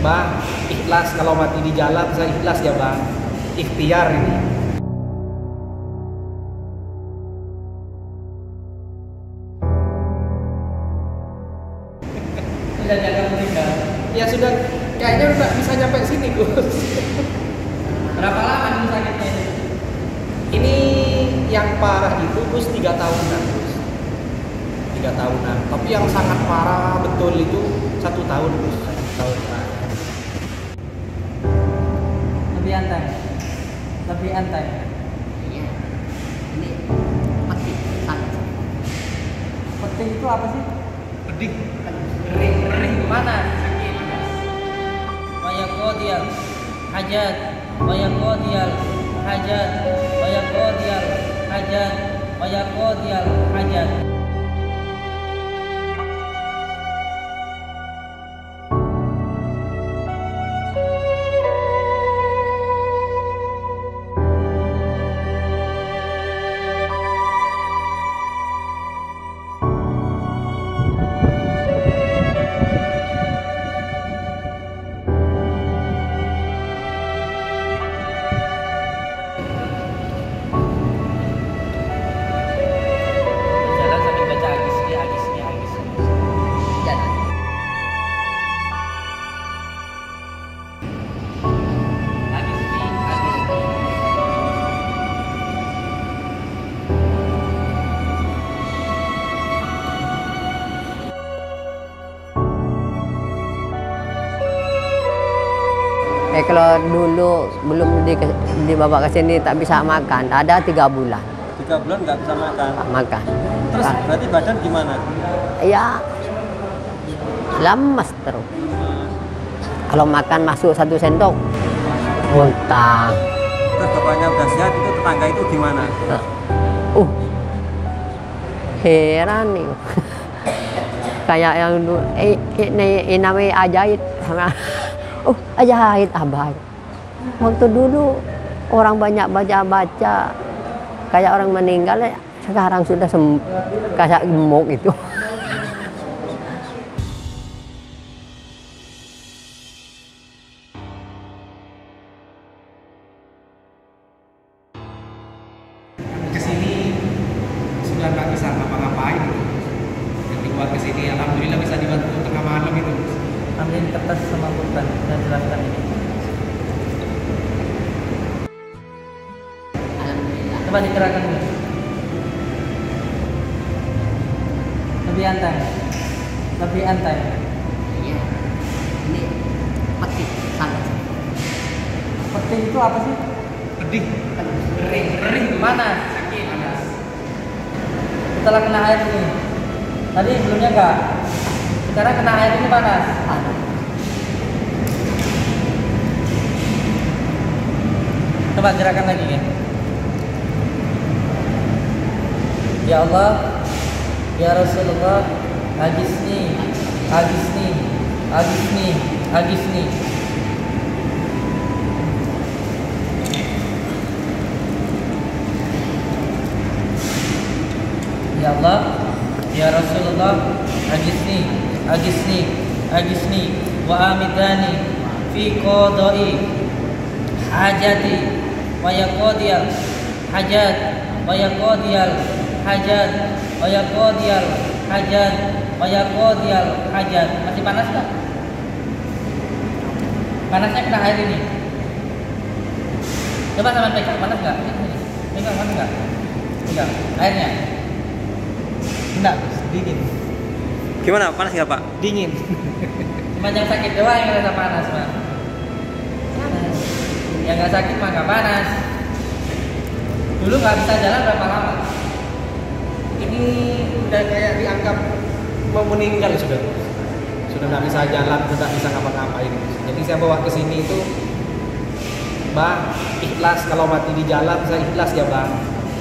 Bang, ikhlas kalau mati di jalan, saya ikhlas ya bang. Ikhtiar ini. Sudah jaga meninggal. Ya sudah, kayaknya udah bisa nyampe sini Gus. Berapa lama dulu sakitnya ini? Ini yang parah itu Gus 3 tahunan Gus. 3 tahunan. Tapi yang sangat parah betul itu 1 tahun Gus. 1 tahun. Lebih antai. Lebih antai. Iya. Ini pasti sangat. Penting itu apa sih? Pedih. Kering mana? Sakit. Wayaqodiyal hajat, wayaqodiyal hajat, wayaqodiyal hajat, wayaqodiyal hajat. Jalan sambil baca hadisnya. Jalan. Kalau dulu belum dibawa ke sini tak bisa makan, ada 3 bulan 3 bulan nggak bisa makan. tak makan. Terus berarti badan gimana? Ya lemas terus. Kalau makan masuk 1 sendok muntah. Terus bapaknya udah sehat, itu tetangga itu gimana? Heran nih. Kayak yang dulu ini namanya ajaib sama ajaib abah. Waktu dulu orang banyak baca-baca kayak orang meninggal, sekarang sudah kayak gemuk itu. Kesini sudah nggak bisa ngapa-ngapain. Yang dibuat kesini, alhamdulillah bisa dibantu tengah malam itu. Ambil kertas sama pulpen dan jelaskan ini. Alhamdulillah. Coba dikerahkan dulu. Lebih antai. Lebih antai. Iya. Ini pasti sangat. Penting itu apa sih? Pedih. Kering mana? Sakit. Panas. Setelah kena air ini. Tadi sebelumnya enggak. Sekarang kena air ini panas. Coba gerakan lagi ya. Ya Allah, ya Rasulullah, agisni, agisni, agisni, agisni. Ya Allah, ya Rasulullah, agisni, agisni, agisni, wa amidani fi qada'i hajati wa yaqdiyal hajat wa yaqdiyal hajat wa yaqdiyal hajat wa yaqdiyal hajat. Masih panas enggak? Panasnya kena air ini. Coba sama pegang, panas enggak? Pegang, panas enggak? Pegang airnya. Enggak, dingin. Gimana? Panas nggak Pak? Dingin. Cuma yang sakit doang yang rasa panas, Pak. Panas. Yang nggak sakit mah nggak panas. Dulu nggak bisa jalan berapa lama? Ini udah kayak dianggap mau meninggal sudah. Sudah nggak bisa jalan, sudah nggak bisa ngapa-ngapain. Jadi saya bawa ke sini itu, bang, ikhlas kalau mati di jalan, saya ikhlas ya bang.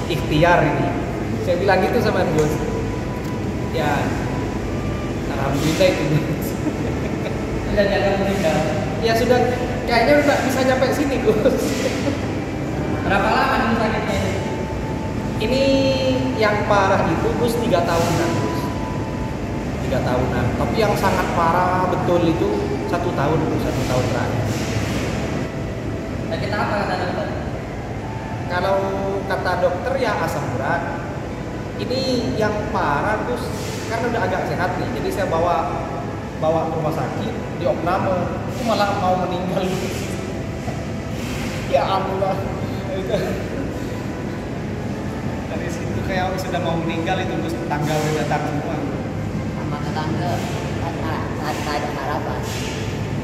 Ikhtiar ini. Saya bilang gitu sama Gus. Ya, alhamdulillah itu. Sudah jaga meninggal. Ya sudah, kayaknya udah bisa nyampe sini Gus. Berapa lama dulu sakitnya ini? Ini yang parah itu Gus 3 tahunan Gus. 3 3 tahunan. Tapi yang sangat parah betul itu 1 tahun terakhir. Sakit apa kata dokter? Kalau kata dokter ya asam urat. Ini yang parah Gus, karena udah agak sehat nih. Jadi saya bawa ke rumah sakit, di opname, itu malah mau meninggal. Ya Allah. Dari situ kayak sudah mau meninggal itu Gus, tetangga udah datang semua. Sama tetangga tak ada harapan.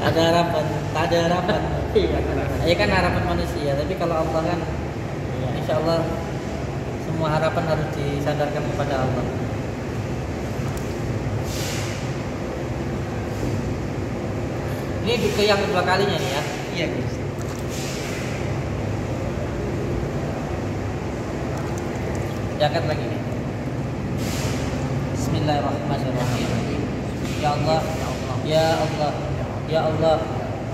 Ada harapan, tak ada harapan. Ya kan harapan manusia, tapi kalau Allah kan, insya Allah semua harapan harus disandarkan kepada Allah. Ini ke yang kedua kalinya nih ya. Iya Gus. Diangkat lagi nih. Bismillahirrahmanirrahim. Ya Allah, ya Allah, ya Allah,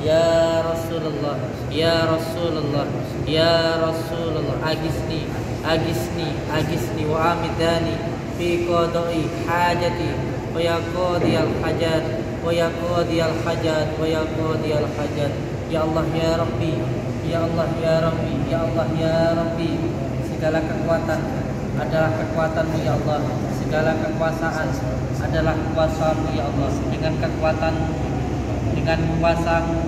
ya Rasulullah, ya Rasulullah, ya Rasulullah. Agisni, agisni, agisni wa amidani fi qada'i hajati wa ya qadiyal hajat wa ya qadiyal hajat wa ya qadiyal hajat. Ya Allah ya Rabbi, ya Allah ya Rabbi, ya Allah ya Rabbi. Segala kekuatan adalah kekuatan-Mu ya Allah. Segala kekuasaan adalah kuasa-Mu ya Allah. Dengan kekuatan-Mu, dengan kuasa-Mu,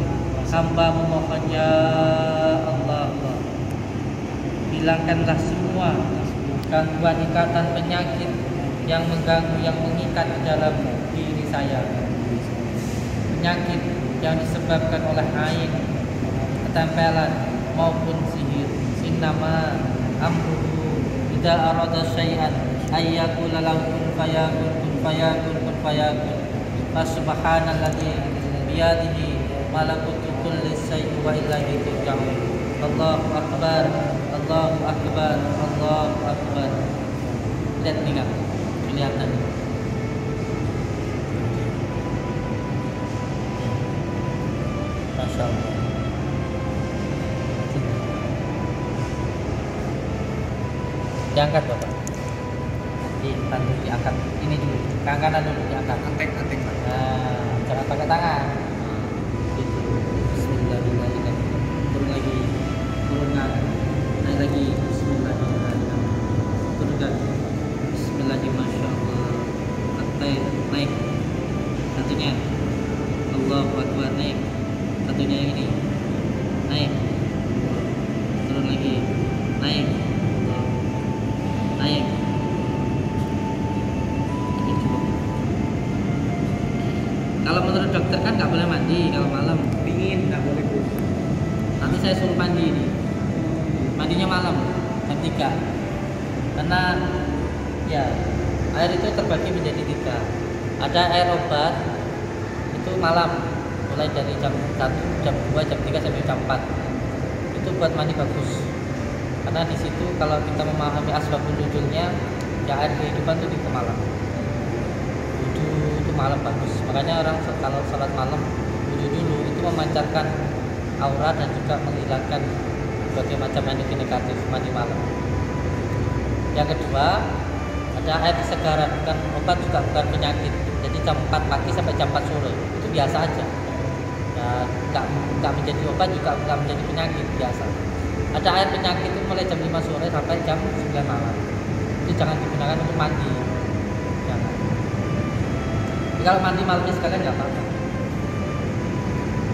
hamba memohon ya Allah. Hilangkanlah semua gangguan ikatan penyakit yang mengganggu, yang mengikat di dalam diri saya. Penyakit yang disebabkan oleh ain, ketempelan maupun sihir. Innama amruhu idza arada syai'an ayyakula lahu kun fayakun, kun fayakun, kun fayakun. Subhanalladzi biyadihi malakutu kulli syai'in wa ilaihi turja'un. Allahu akbar, Allahu akbar, Allahu akbar. Lihat nih kan, kelihatan. Masya Allah. Diangkat Bapak. Dibantu diangkat. Ini dulu, kanan dulu diangkat. Antek. Nah, jangan pakai tangan. Gitu. Bismillahirrahmanirrahim. Turun lagi, turunkan. Naik lagi. Bismillahirrahmanirrahim. Turunkan. Bismillahirrahmanirrahim. Masya Allah. Naik. Satunya. Allahu Akbar. Naik. Satunya yang ini. Naik. Turun lagi. Naik. Naik. Kalau menurut dokter kan nggak boleh mandi kalau malam. Dingin nggak boleh Gus. Nanti saya suruh mandi ini. Mandinya malam jam 3. Karena ya air itu terbagi menjadi 3. Ada air obat itu malam, mulai dari jam 1, jam 2, jam 3 sampai jam 4. Itu buat mandi bagus. Karena di situ kalau kita memahami asbabun nuzulnya, ya air kehidupan itu di malam. Wudu itu malam bagus. Makanya orang kalau sholat malam wudu dulu itu memancarkan aura dan juga menghilangkan berbagai macam energi negatif mandi malam. Yang kedua, ada air kesegaran, bukan obat juga bukan penyakit. Jadi jam 4 pagi sampai jam 4 sore itu biasa aja. Ya, nggak menjadi obat juga nggak menjadi penyakit, biasa. Ada air penyakit itu mulai jam 5 sore sampai jam 9 malam. Itu jangan digunakan untuk mandi. Jangan. Jadi kalau mandi malamnya sekalian nggak apa-apa.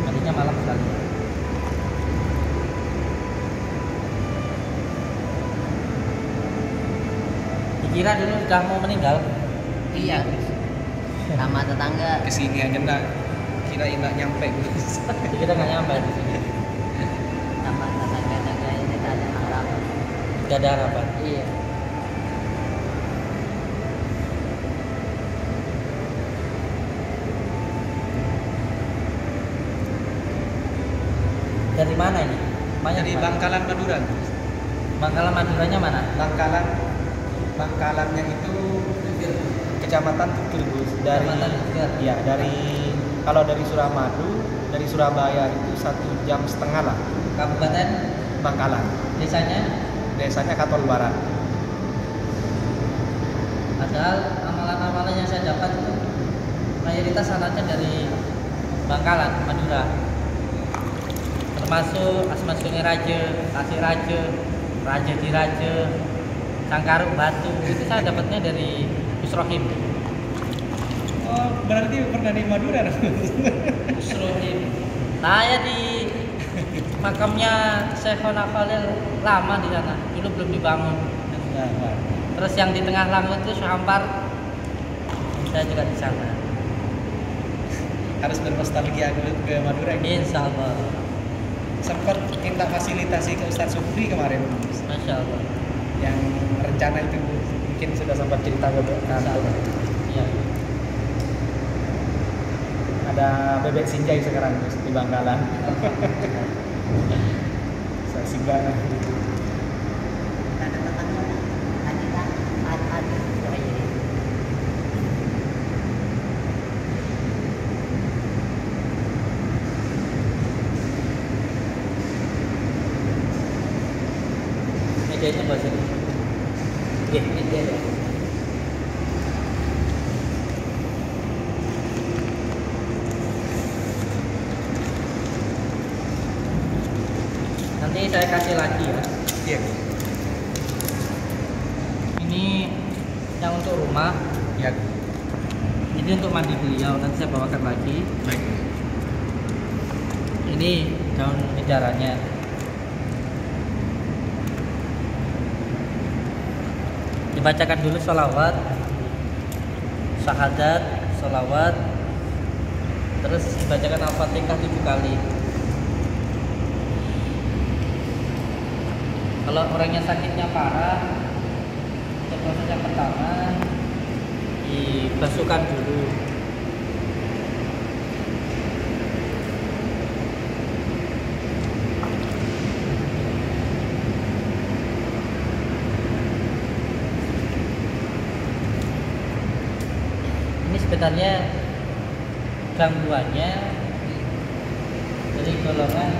Mandinya malam sekali. Dikira dulu sudah mau meninggal. Iya. Sama tetangga. Kesini aja nggak, kirain nggak nyampe Gus. Dikira nggak nyampe di sini. Sama tetangga ini tak ada harapan. Tidak ada harapan. Iya. Dari mana ini? Banyak Dari mana? Bangkalan Madura. Bangkalan Maduranya mana? Bangkalannya itu Kecamatan Tukir Gus. Kecamatan Tukir. Ya, kalau dari Suramadu, dari Surabaya itu 1,5 jam lah. Kabupaten Bangkalan. Desanya Katol Barat. Padahal amalan-amalan yang saya dapat itu mayoritas anaknya dari Bangkalan, Madura. Termasuk Asmat Sungai Raja, Tasik Raja, Raja di Raja, Cangkaruk Batu. Itu saya dapatnya dari Usrohim. Oh, berarti pernah di Madura dong? Usrohim. Saya di makamnya Syekhona Khalil lama di sana. Dulu belum dibangun. Terus yang di tengah Langut itu Syekh Ampar. Saya juga di sana. Harus bernostalgia ke Madura. Insya Allah. Sempat minta fasilitasi ke Ustadz Supri kemarin, Masya Allah. yang rencana itu mungkin sudah sempat cerita ke kantor. Iya. Ada bebek sinjai sekarang di Bangkalan. Saya singgah. Mejanya bahasa Iya, meja ya. Nanti saya kasih lagi ya. Iya. Ini yang untuk rumah, Ya. ini untuk mandi beliau. Nanti saya bawakan lagi. Baik. Ini daun edarannya. Dibacakan dulu sholawat, syahadat, sholawat, terus dibacakan Al-Fatihah 7 kali. Kalau orangnya sakitnya parah, untuk proses yang pertama dibasuhkan dulu. Ini sebenarnya gangguannya dari golongan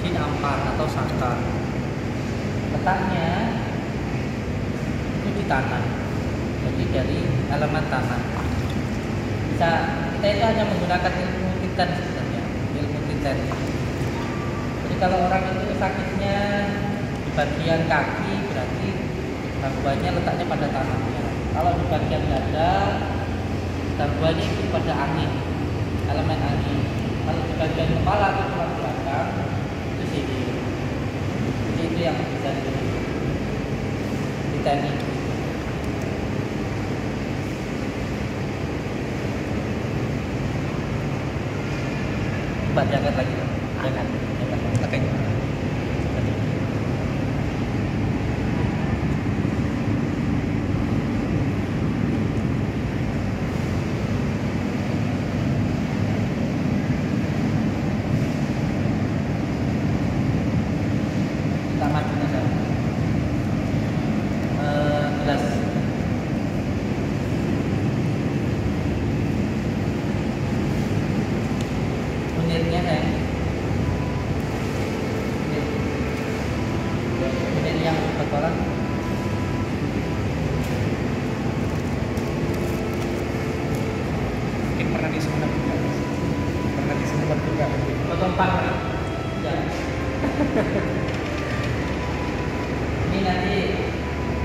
jin ampar atau saka. Letaknya itu di tanah, jadi dari elemen tanah. Kita itu hanya menggunakan ilmu kinten sebenarnya, ilmu kinten. Jadi kalau orang itu sakitnya di bagian kaki, berarti gangguannya letaknya pada tanahnya. Kalau di bagian dada, gangguannya itu pada angin, elemen angin. Kalau di bagian kepala atau tulang belakang, itu sini. Jadi itu yang bisa diteknik. Coba jangan lagi, jangan. Oke. Kita maju saja. Gelas. Menirnya saya. Menir yang kotoran. Mungkin pernah di Sumenep juga. Pernah di Sumenep juga. Potong pan. Ya. Ini nanti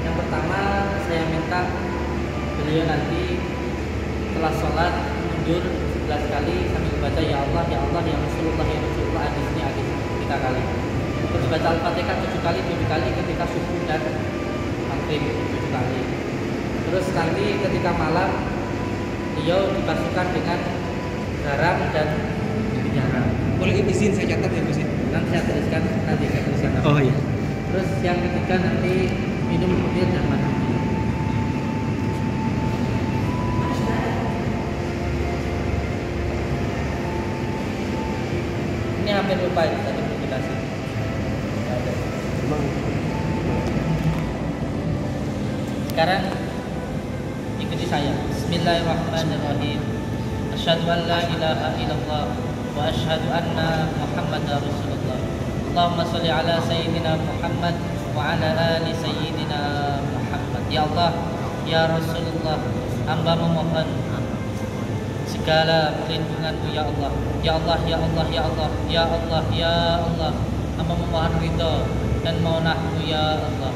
yang pertama saya minta beliau nanti setelah sholat mundur 11 kali sambil baca ya Allah ya Allah ya Rasulullah hadisnya 3 kali. Terus baca Al-Fatihah 7 kali ketika subuh dan maghrib 7 kali. Terus nanti ketika malam beliau dipasukan dengan garam dan garam. Boleh izin saya catat ya, Gus? Nanti saya tuliskan Oh iya. Terus yang ketiga nanti minum air dan mandi. Ini hampir lupa itu tadi belum dikasih. Nggak ada. Sekarang ikuti saya. Bismillahirrahmanirrahim. Asyhadu an la ilaha illallah wa asyhadu anna Muhammadar Rasulullah. Allahumma sholli ala sayyidina Muhammad wa ala ali sayyidina Muhammad. Ya Allah, ya Rasulullah, hamba memohon segala perlindunganmu ya Allah. Ya Allah, ya Allah, ya Allah, ya Allah, ya Allah. Hamba memohon ridho dan maunahmu ya Allah.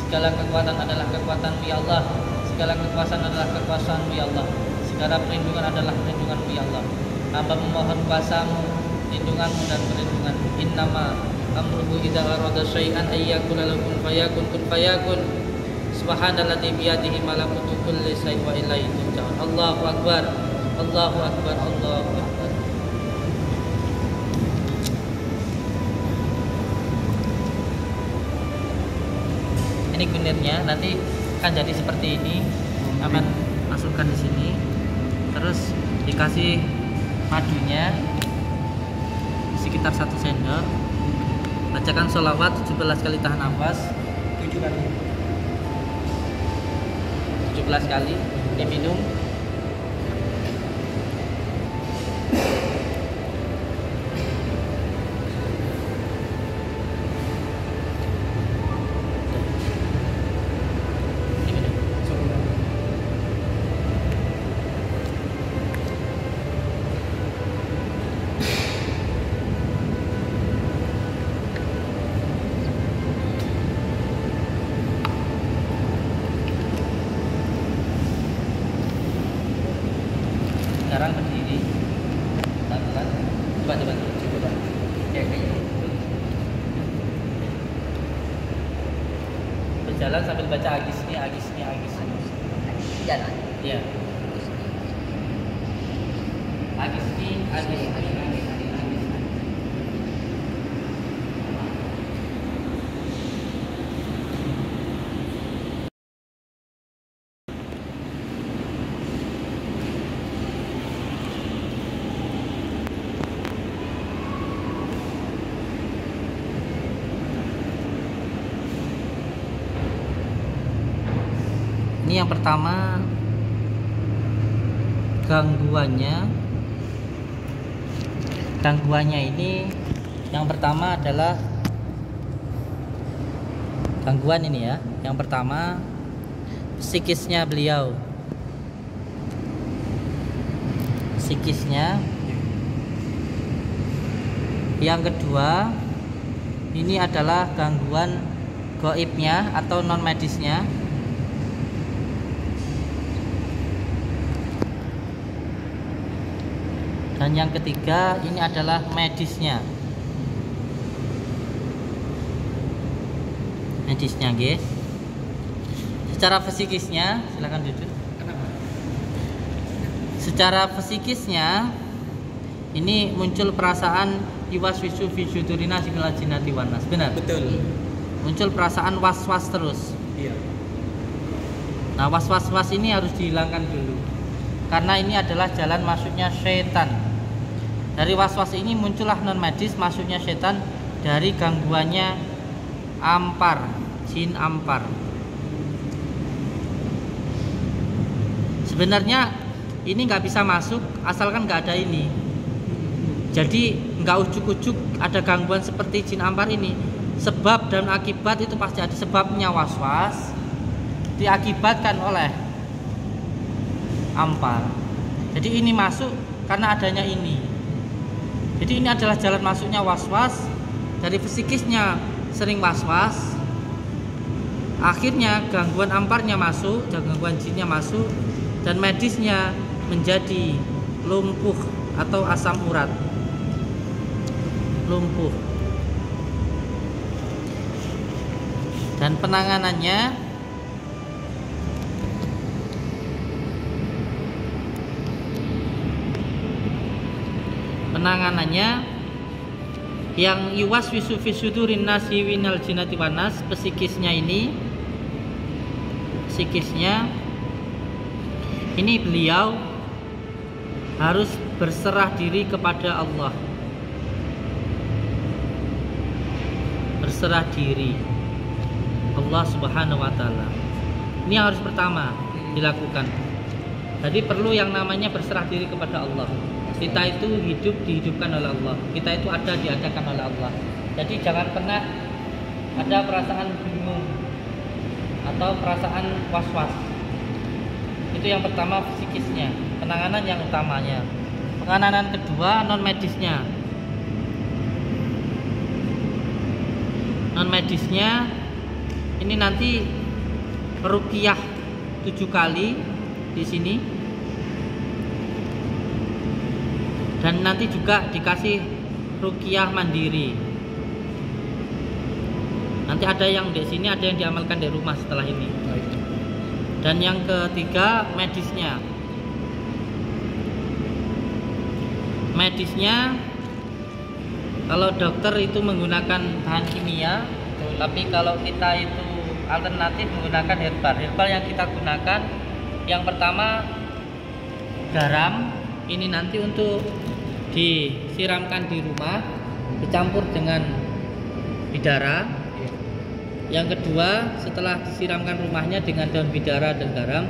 Segala kekuatan adalah kekuatanmu ya Allah. Segala kekuasaan adalah kekuasaanmu ya Allah. Segala perlindungan adalah perlindunganmu ya Allah. Hamba memohon kuasamu, lindunganmu dan perlindunganmu. Innama amruhu idza arada syai'an ayyakula lahu kun fayakun kun fayakun. Subhanalladzi biyadihi malakutu kulli syai'in wa ilaihi turja'un. Allahu akbar. Allahu akbar. Allahu akbar. Ini kunirnya nanti akan jadi seperti ini. Aman masukkan di sini. Terus dikasih madunya sekitar 1 sendok. Bacakan sholawat 17 kali, tahan nafas 7 kali. 17 kali, diminum. Sekarang berdiri, pelan-pelan. Coba. Kayak gitu. Berjalan sambil baca agisni. Jalan. Iya. Agisni. Ini yang pertama, gangguannya ini yang pertama adalah gangguan ini ya. Yang pertama psikisnya beliau. Yang kedua ini adalah gangguan gaibnya atau non medisnya. Dan yang ketiga ini adalah medisnya, guys. Secara psikisnya, silakan duduk. Secara psikisnya ini muncul perasaan iwaswisu fi syudurina minal jinnati wan nas. Benar? Betul. Muncul perasaan was-was terus. Iya. Nah, was-was ini harus dihilangkan dulu. Karena ini adalah jalan masuknya setan. Dari was-was ini muncullah non medis, masuknya setan dari gangguannya ampar, jin ampar. Sebenarnya ini nggak bisa masuk asalkan nggak ada ini. Jadi nggak ujuk-ujuk ada gangguan seperti jin ampar ini. Sebab dan akibat itu pasti ada. Sebabnya was-was diakibatkan oleh ampar. Jadi ini masuk karena adanya ini. Jadi ini adalah jalan masuknya was-was. Dari psikisnya sering was-was, akhirnya gangguan amparnya masuk, gangguan jinnya masuk, dan medisnya menjadi lumpuh atau asam urat. Lumpuh. Dan penanganannya yang yuwaswisu fi sudurin nasi winal jinnati wan nas, psikisnya ini beliau harus berserah diri kepada Allah. Berserah diri Allah Subhanahu wa taala. Ini harus pertama dilakukan. Jadi perlu yang namanya berserah diri kepada Allah. Kita itu hidup dihidupkan oleh Allah. Kita itu ada diadakan oleh Allah. Jadi jangan pernah ada perasaan bingung atau perasaan was-was. Itu yang pertama psikisnya. penanganan yang utamanya. Penanganan kedua non medisnya. Non medisnya ini nanti ruqyah 7 kali di sini. Dan nanti juga dikasih ruqyah mandiri. Nanti ada yang di sini, ada yang diamalkan di rumah setelah ini. Dan yang ketiga medisnya. Medisnya kalau dokter itu menggunakan bahan kimia, tapi kalau kita itu alternatif menggunakan herbal. Herbal yang kita gunakan yang pertama garam. Ini nanti untuk disiramkan di rumah, dicampur dengan bidara. Yang kedua, setelah disiramkan rumahnya dengan daun bidara dan garam,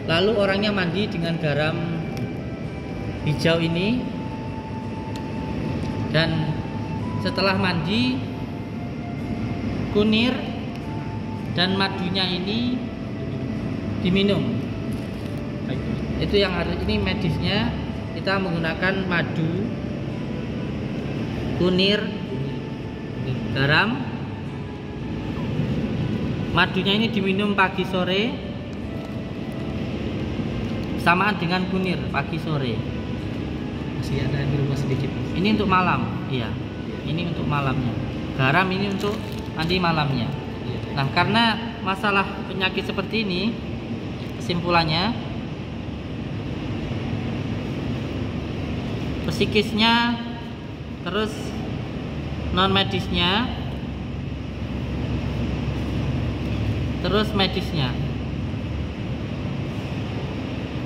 lalu orangnya mandi dengan garam hijau ini. Dan setelah mandi, kunir dan madunya ini diminum. Itu yang harus, ini medisnya. Kita menggunakan madu, kunir, garam. Madunya ini diminum pagi sore, samaan dengan kunir pagi sore. Masih ada di rumah sedikit. Ini untuk malam, iya. Ini untuk malamnya. Garam ini untuk mandi malamnya. Nah, karena masalah penyakit seperti ini, kesimpulannya psikisnya, terus non medisnya, terus medisnya.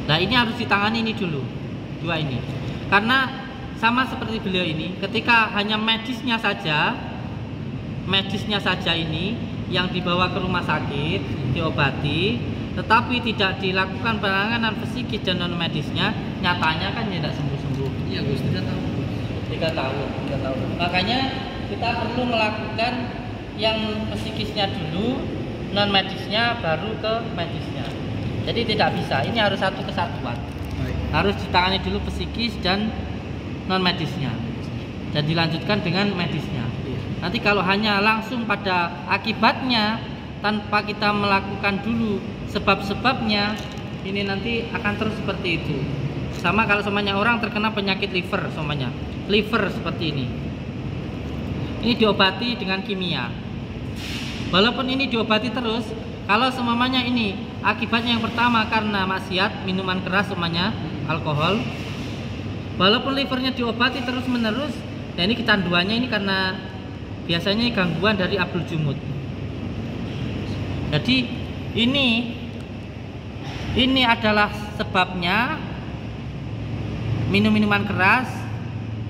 Nah, ini harus ditangani ini dulu, dua ini. Karena sama seperti beliau ini, ketika hanya medisnya saja ini yang dibawa ke rumah sakit, diobati, tetapi tidak dilakukan penanganan psikis dan non medisnya, nyatanya kan tidak sembuh-sembuh. Iya, Gus, 3 tahun. 3 tahun. Makanya kita perlu melakukan yang psikisnya dulu, non medisnya baru ke medisnya. Jadi tidak bisa, ini harus satu kesatuan. Harus ditangani dulu psikis dan non medisnya, dan dilanjutkan dengan medisnya. Nanti kalau hanya langsung pada akibatnya tanpa kita melakukan dulu sebab-sebabnya, ini nanti akan terus seperti itu. Sama kalau semuanya orang terkena penyakit liver, semuanya liver seperti ini diobati dengan kimia. Walaupun ini diobati terus, kalau semuanya ini akibatnya yang pertama karena maksiat, minuman keras semuanya, alkohol. Walaupun livernya diobati terus menerus, dan ini kecanduannya ini karena biasanya gangguan dari Abdul Jumud. Jadi ini adalah sebabnya minum minuman keras,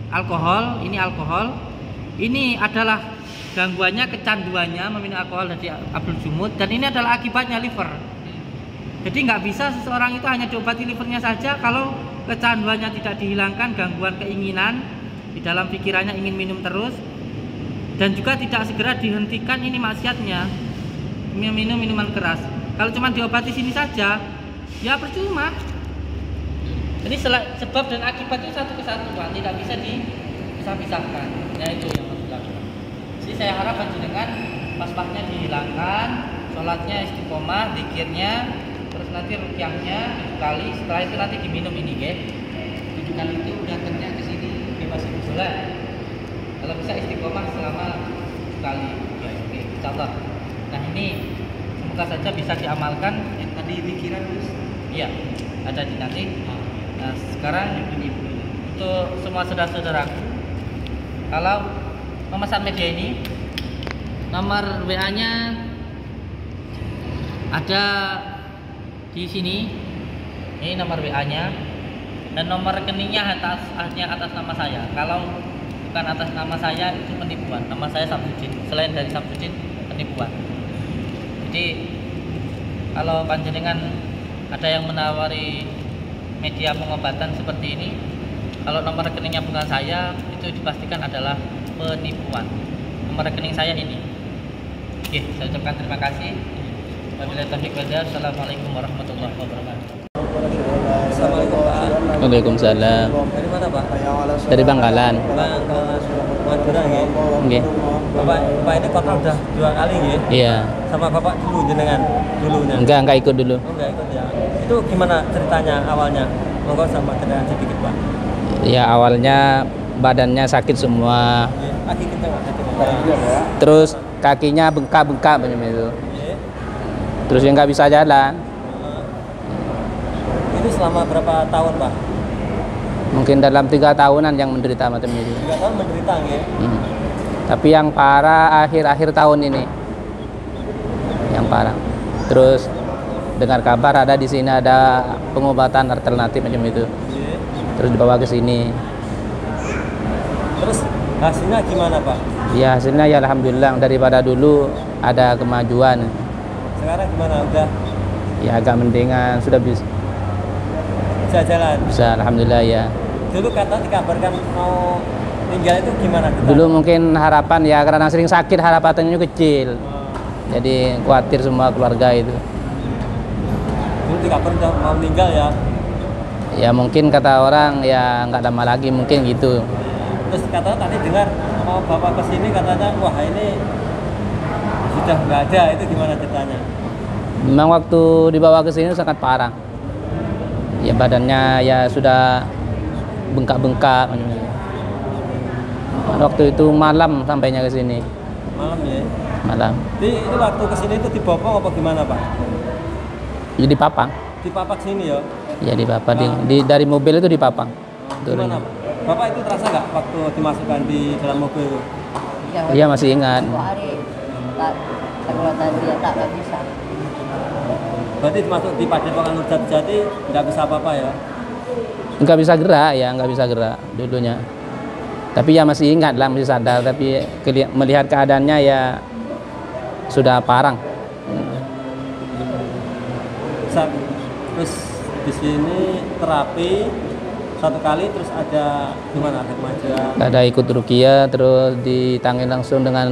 alkohol. Ini adalah gangguannya, kecanduannya meminum alkohol dari Abdul Jumud, dan ini adalah akibatnya liver. Jadi nggak bisa seseorang itu hanya diobati livernya saja kalau kecanduannya tidak dihilangkan, gangguan keinginan di dalam pikirannya ingin minum terus, dan juga tidak segera dihentikan ini maksiatnya, minum minuman keras. Kalau cuma diobati sini saja, ya percuma. Jadi sebab dan akibat itu satu kesatuan, tidak bisa dipisah-pisahkan. Ya itu yang harus dilakukan. Jadi saya harap panjenengan pas-pasnya dihilangkan, sholatnya istiqomah, zikirnya, terus nanti ruqyahnya 7 kali. Setelah itu nanti diminum ini, ya. 7 kali itu datangnya ke sini bebas itu. Boleh. Kalau bisa istiqomah selama 7 kali. Ya, oke, insyaallah. Nah, ini semoga saja bisa diamalkan. Tadi pikiran, Gus. Iya, ada di nanti. Nah, sekarang untuk semua saudara-saudaraku, kalau memesan media ini, nomor WA-nya ada di sini. Ini nomor WA-nya, dan nomor rekeningnya hanya atas nama saya. Kalau bukan atas nama saya itu penipuan. Nama saya Samsudin. Selain dari Samsudin, penipuan. Jadi kalau panjenengan ada yang menawari media pengobatan seperti ini, kalau nomor rekeningnya bukan saya, itu dipastikan adalah penipuan. Nomor rekening saya ini. Oke, saya ucapkan terima kasih. Wabillahi taufiq wal hidayah. Assalamualaikum warahmatullahi wabarakatuh. Assalamualaikum Pak. Waalaikumsalam. Dari mana Pak? Dari Bangkalan. Bangkalan Madura ya. Nggih. Bapak ini kontrol udah 2 kali ya? Iya. Sama Bapak dulu jenengan dulunya? Enggak ikut dulu. Oh, enggak ikut ya. Itu gimana ceritanya awalnya? Monggo sama cerita sedikit Pak. Ya awalnya badannya sakit semua. Ya, kaki kita nggak ada. Terus kakinya bengkak-bengkak macam itu. Ya. Terus yang nggak bisa jalan. Itu selama berapa tahun Pak? Mungkin dalam 3 tahunan yang menderita macam itu. 3 tahun menderita ya? Tapi yang parah akhir-akhir tahun ini. Yang parah. Terus dengar kabar ada di sini ada pengobatan alternatif macam itu. Ya. Terus dibawa ke sini. Terus hasilnya gimana Pak? Ya hasilnya ya alhamdulillah daripada dulu ada kemajuan. Sekarang gimana? Udah Ya agak mendingan sudah bisa jalan? alhamdulillah ya. Dulu kata dikabarkan mau tinggal itu gimana? Dulu mungkin harapan ya karena sering sakit harapannya kecil. Jadi khawatir semua keluarga itu. Dulu dikabar udah mau meninggal ya? Ya mungkin kata orang ya nggak lama lagi mungkin gitu. Terus katanya tadi dengar mau Bapak kesini katanya wah ini sudah nggak ada, itu gimana ceritanya? Memang waktu dibawa ke sini sangat parah. Ya badannya ya sudah bengkak-bengkak. Waktu itu malam sampainya ke sini. Malam ya? Malam. Itu waktu kesini itu dibopong apa gimana Pak? Jadi papang. Dipapak sini ya? Ya di papang dari mobil itu dipapang. Gimana Pak? Bapak itu terasa nggak waktu dimasukkan di dalam mobil? Iya masih ingat. Kalau tadi ya tak bisa. Berarti masuk di Padepokan Nurjati nggak bisa apa-apa ya? Nggak bisa gerak ya, nggak bisa gerak dulunya. Tapi ya masih ingat lah, masih sadar. Tapi melihat keadaannya ya sudah parang. Terus di sini terapi 1 kali, terus ada gimana? Ada kemajuan? Ada ikut rukia, terus ditangani langsung dengan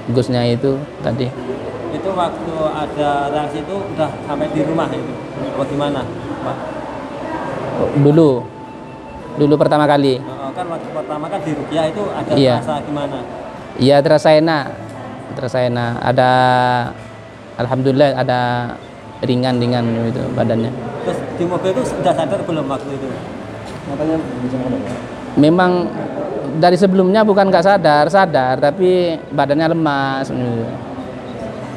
gusnya itu tadi. Itu waktu ada reaksi itu udah sampai di rumah itu? Apa gimana Pak? Dulu pertama kali. Kan waktu pertama kan di rukia itu ada Iya. rasa gimana? Iya terasa enak. Ada alhamdulillah ada ringan-ringan itu badannya. Terus di mobil itu sudah sadar belum waktu itu? Memang dari sebelumnya bukan nggak sadar tapi badannya lemas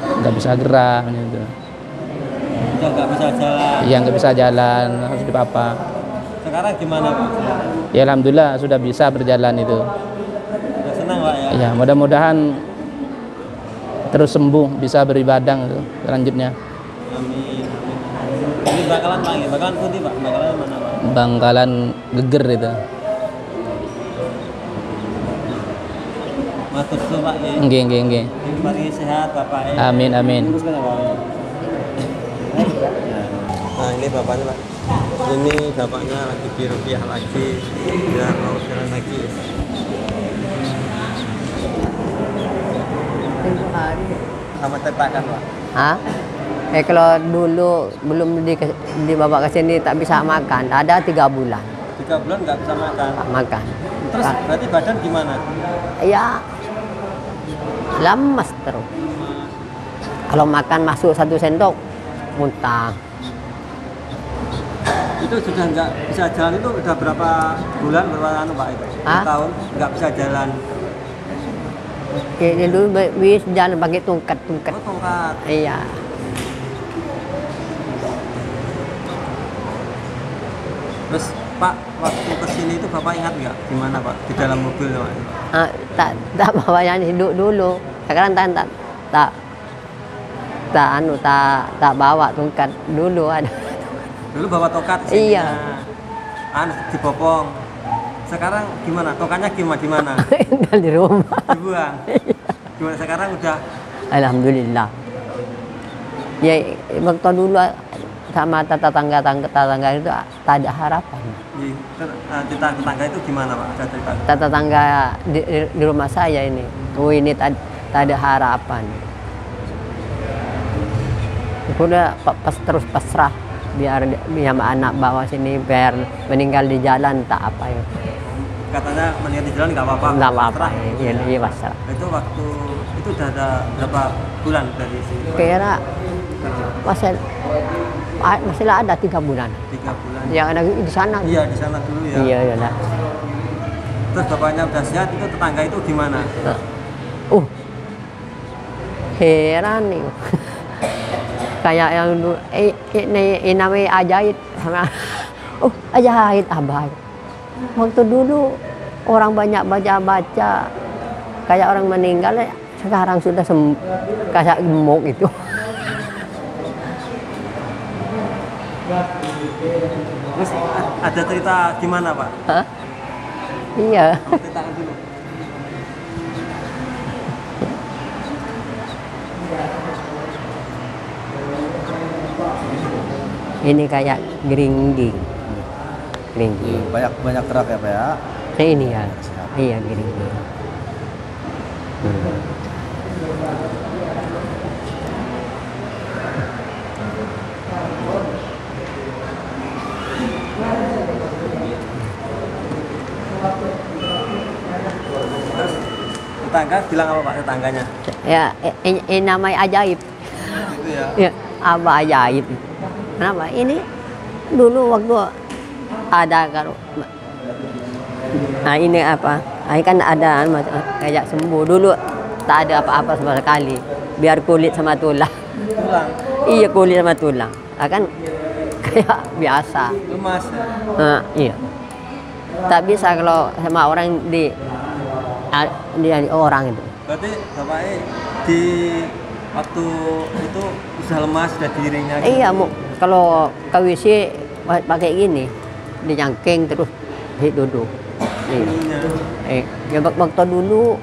nggak bisa gerak gitu. Udah nggak bisa jalan? Iya nggak bisa jalan, harus dipapa. Sekarang gimana Pak? Ya alhamdulillah sudah bisa berjalan itu. Udah senang Pak ya? Ya mudah-mudahan terus sembuh, bisa beribadah gitu, selanjutnya. Amin. Ini Bangkalan Pak ya? Bangkalan Putih Pak? Bangkalan mana Pak? Bangkalan Geger itu. Matur suwun Pak ya? Nggih. Mari sehat Bapak ya? Amin. Nah ini bapaknya Pak. Ini bapaknya lagi di rupiah lagi, biar mau jalan lagi. Sama ceritakan Pak. Kalau dulu belum dibawa ke sini tak bisa makan, ada 3 bulan 3 bulan nggak bisa makan. tak makan. Terus berarti badan gimana? Ya lemas terus. Kalau makan masuk 1 sendok muntah. Itu sudah nggak bisa jalan itu udah berapa bulan, berapa Pak itu? Tahun nggak bisa jalan. Ini dulu bisa jalan pakai tongkat. Oh tongkat. Iya. Terus Pak waktu kesini itu Bapak ingat nggak gimana Pak di dalam mobil Pak? Tak bawa yang hidup dulu. Sekarang tak bawa tongkat dulu ada. Dulu bawa tongkat sini. Iya. Dipopong. Sekarang gimana? Tongkatnya di mana? Di rumah. Dibuang. Gimana sekarang udah? Alhamdulillah. Ya waktu dulu sama tetangga itu tak ada harapan. Tetangga itu gimana Pak? Ada cerita? Tetangga di rumah saya ini, ini tak ada harapan. Udah terus pasrah. biar anak bawa sini biar meninggal di jalan tak apa ya. Katanya meninggal di jalan nggak apa-apa. Nggak apa-apa. Pasrah. Iya pasrah. Itu waktu itu udah ada berapa bulan dari sini? Kira masih ada 3 bulan. 3 bulan. Yang ada di sana. Iya di sana dulu ya. Iya iya. Terus bapaknya udah sehat, itu tetangga itu gimana? Heran nih. Kayak yang dulu, ini namanya ajaib sama ajaib abah. Waktu dulu orang banyak baca-baca, kayak orang meninggal, sekarang sudah kayak gemuk itu. Terus ada cerita gimana Pak? Hah? Iya. Ceritakan dulu. Ini kayak geringging. Geringging. Banyak gerak ya Pak ya? Nah, ini ya. Iya geringging. Tetangga bilang apa Pak tetangganya? Ya, ini namanya ajaib. Itu ya. Ya, apa ajaib? Kenapa? Ini dulu waktu ada kalau nah ini apa? Ini kan ada kayak sembuh dulu tak ada apa-apa sama sekali. Biar kulit sama tulang. Tulang. Iya kulit sama tulang. Akan kayak biasa. Lemas ya? Nah, iya. Tak bisa kalau sama orang di orang itu. Berarti bapaknya di waktu itu sudah lemas, sudah dirinya. Iya, kalau ke WC pakai gini, dijangking terus duduk. Iya. Ya waktu dulu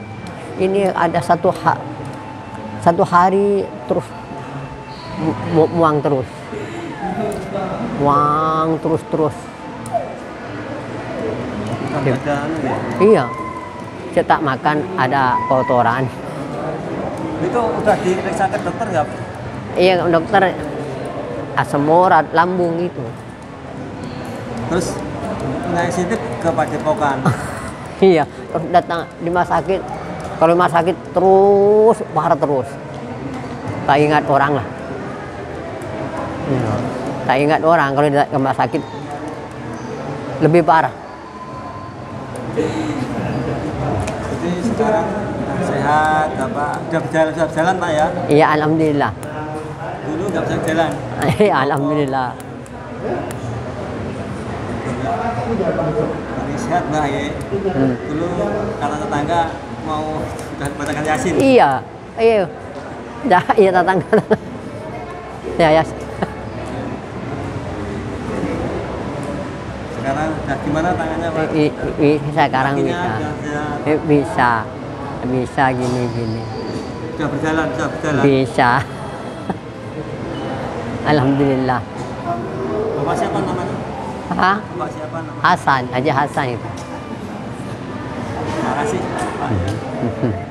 ini ada satu hari terus muang terus, terus. Iya, saya tak makan ada kotoran. Itu udah diperiksa ke dokter nggak? Iya dokter, asam urat lambung itu. Terus naik sini ke Padepokan. Iya, terus datang di rumah sakit. Kalau rumah sakit terus parah terus. Tak ingat orang lah. Iya. Tak ingat orang kalau di rumah sakit lebih parah. Jadi sekarang sehat, udah berjalan Pak ya? Iya, alhamdulillah. Dulu nggak bisa jalan. Iya, alhamdulillah. Ini sehat Mbak ya. Dulu kata tetangga mau bacakan Yasin. Iya, iya. Dah, iya tetangga. Ya. Sekarang udah gimana tangannya Pak? Sekarang Kakinya bisa. Bisa gini. Sudah berjalan. Bisa. Alhamdulillah. Bapak siapa namanya? Hah? Bapak siapa namanya? Hasan, Haji Hasan itu. Terima kasih Pak.